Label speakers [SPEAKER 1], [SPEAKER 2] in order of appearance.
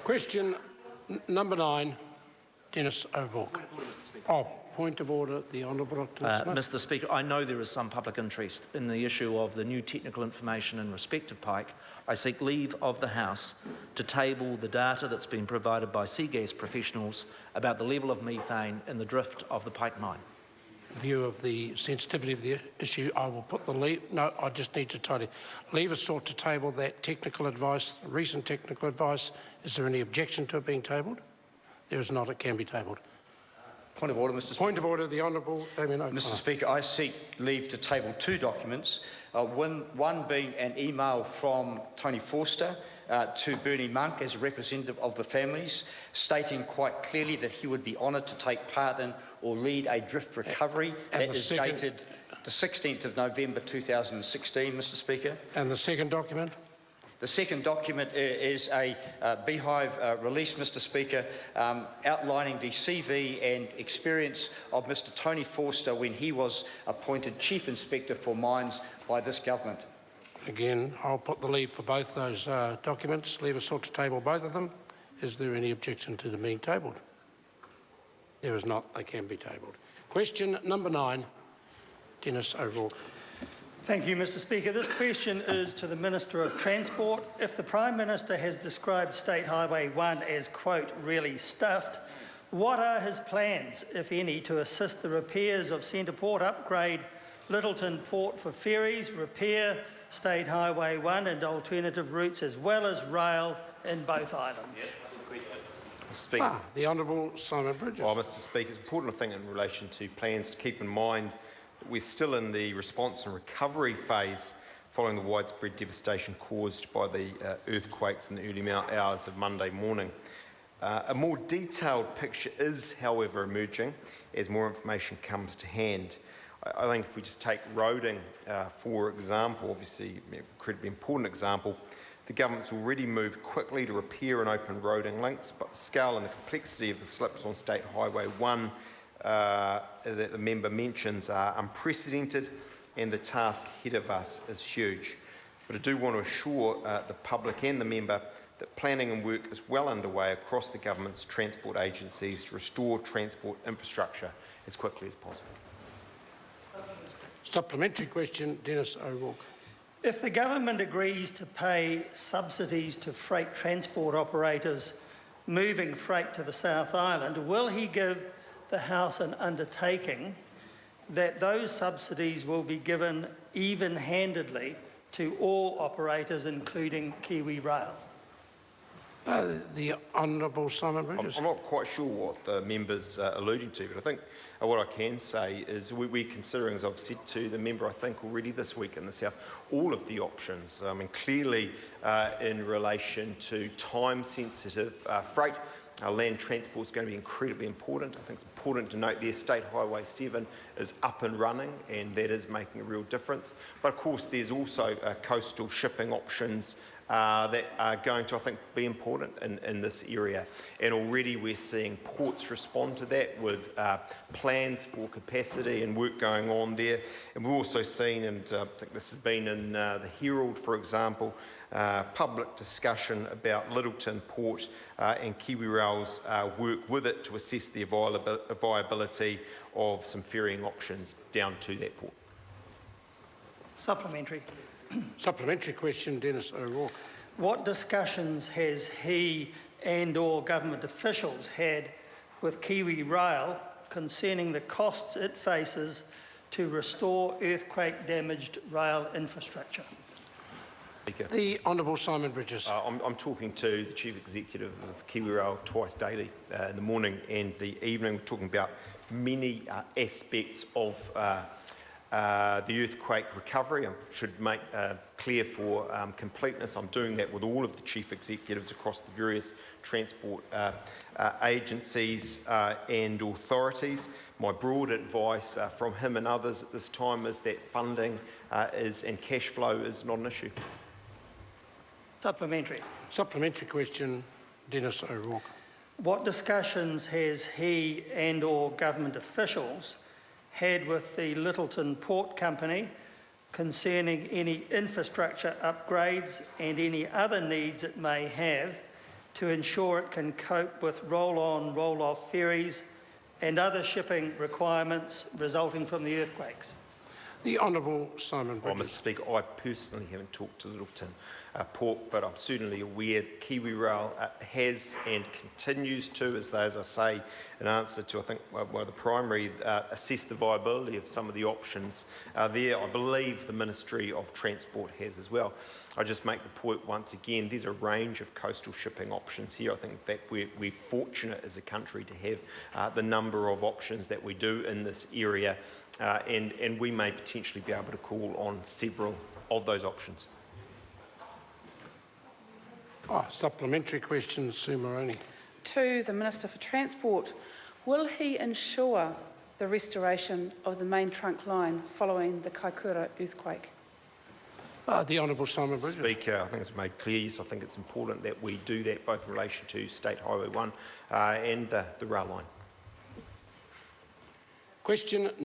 [SPEAKER 1] Question number 9, Denis O'Rourke. Point of order, the Honourable Dr.
[SPEAKER 2] Mr. Speaker, I know there is some public interest in the issue of the new technical information in respect of Pike. I seek leave of the House to table the data that's been provided by sea gas professionals about the level of methane in the drift of the Pike mine.
[SPEAKER 1] View of the sensitivity of the issue, I will put the leave. No, I just need to tell you. Leave is sought to table that technical advice, recent technical advice. Is there any objection to it being tabled? There is not. It can be tabled.
[SPEAKER 3] Point of order, Mr. Speaker.
[SPEAKER 1] Point of order, the Honourable Damien.
[SPEAKER 3] Mr. Speaker, I seek leave to table 2 documents. One being an email from Tony Forster to Bernie Monk as a representative of the families, stating quite clearly that he would be honoured to take part in or lead a drift recovery that is dated the 16th of November 2016, Mr. Speaker.
[SPEAKER 1] And the second document?
[SPEAKER 3] The second document is a beehive release, Mr. Speaker, outlining the CV and experience of Mr. Tony Forster when he was appointed Chief Inspector for Mines by this government.
[SPEAKER 1] Again, I'll put the leave for both those documents. Leave is sought to table both of them. Is there any objection to them being tabled? There is not. They can be tabled. Question number 9, Denis O'Rourke.
[SPEAKER 4] Thank you, Mr. Speaker. This question is to the Minister of Transport. If the Prime Minister has described State Highway 1 as, quote, really stuffed, what are his plans, if any, to assist the repairs of CentrePort, upgrade Lyttelton Port for ferries, repair State Highway 1 and alternative routes, as well as rail in both islands?
[SPEAKER 5] Mr. Speaker.
[SPEAKER 1] The Honourable Simon Bridges.
[SPEAKER 5] Mr. Speaker, it's important, I think, in relation to plans to keep in mind that we're still in the response and recovery phase following the widespread devastation caused by the earthquakes in the early hours of Monday morning. A more detailed picture is, however, emerging as more information comes to hand. I think if we just take roading, for example, obviously an incredibly important example, the government's already moved quickly to repair and open roading links, but the scale and the complexity of the slips on State Highway 1 that the member mentions are unprecedented, and the task ahead of us is huge. But I do want to assure the public and the member that planning and work is well underway across the government's transport agencies to restore transport infrastructure as quickly as possible.
[SPEAKER 1] Supplementary question, Denis O'Rourke.
[SPEAKER 4] If the government agrees to pay subsidies to freight transport operators moving freight to the South Island, will he give the House an undertaking that those subsidies will be given even-handedly to all operators, including Kiwi Rail?
[SPEAKER 1] The Honourable Simon Bridges.
[SPEAKER 5] I'm not quite sure what the member's alluding to, but I think what I can say is we're considering, as I've said to the member, I think already this week in the South, all of the options. I mean, clearly in relation to time-sensitive freight, land transport is going to be incredibly important. I think it's important to note the State Highway 7 is up and running, and that is making a real difference. But of course, there's also coastal shipping options that are going to, I think, be important in this area. And already we're seeing ports respond to that with plans for capacity and work going on there. And we've also seen, and I think this has been in the Herald, for example, public discussion about Lyttelton Port and Kiwi Rail's work with it to assess the viability of some ferrying options down to that port.
[SPEAKER 4] Supplementary.
[SPEAKER 1] Supplementary question, Denis O'Rourke.
[SPEAKER 4] What discussions has he and/or government officials had with Kiwi Rail concerning the costs it faces to restore earthquake-damaged rail infrastructure?
[SPEAKER 1] The Honourable Simon Bridges.
[SPEAKER 5] I'm talking to the Chief Executive of Kiwi Rail twice daily, in the morning and the evening. We're talking about many aspects of the earthquake recovery. I should make clear for completeness, I'm doing that with all of the Chief Executives across the various transport agencies and authorities. My broad advice from him and others at this time is that funding and cash flow is not an issue.
[SPEAKER 4] Supplementary.
[SPEAKER 1] Supplementary question, Denis O'Rourke.
[SPEAKER 4] What discussions has he and/or government officials had with the Lyttelton Port Company concerning any infrastructure upgrades and any other needs it may have to ensure it can cope with roll-on, roll-off ferries and other shipping requirements resulting from the earthquakes?
[SPEAKER 1] The Honourable Simon
[SPEAKER 5] Well,
[SPEAKER 1] Bridges.
[SPEAKER 5] Mr Speaker, I personally haven't talked to Lyttelton Port, but I'm certainly aware KiwiRail has and continues to, as I say, in answer to, I think, one of the primary, assess the viability of some of the options there. I believe the Ministry of Transport has as well. I just make the point once again, there's a range of coastal shipping options here. I think, in fact, we're fortunate as a country to have the number of options that we do in this area, and we may potentially be able to call on several of those options.
[SPEAKER 1] Supplementary question, Sue Moroney.
[SPEAKER 6] To the Minister for Transport, will he ensure the restoration of the main trunk line following the Kaikoura earthquake?
[SPEAKER 1] The Honourable Simon Bridges.
[SPEAKER 5] Speaker, I think it's made clear, yes, I think it's important that we do that both in relation to State Highway 1 and the rail line.
[SPEAKER 1] Question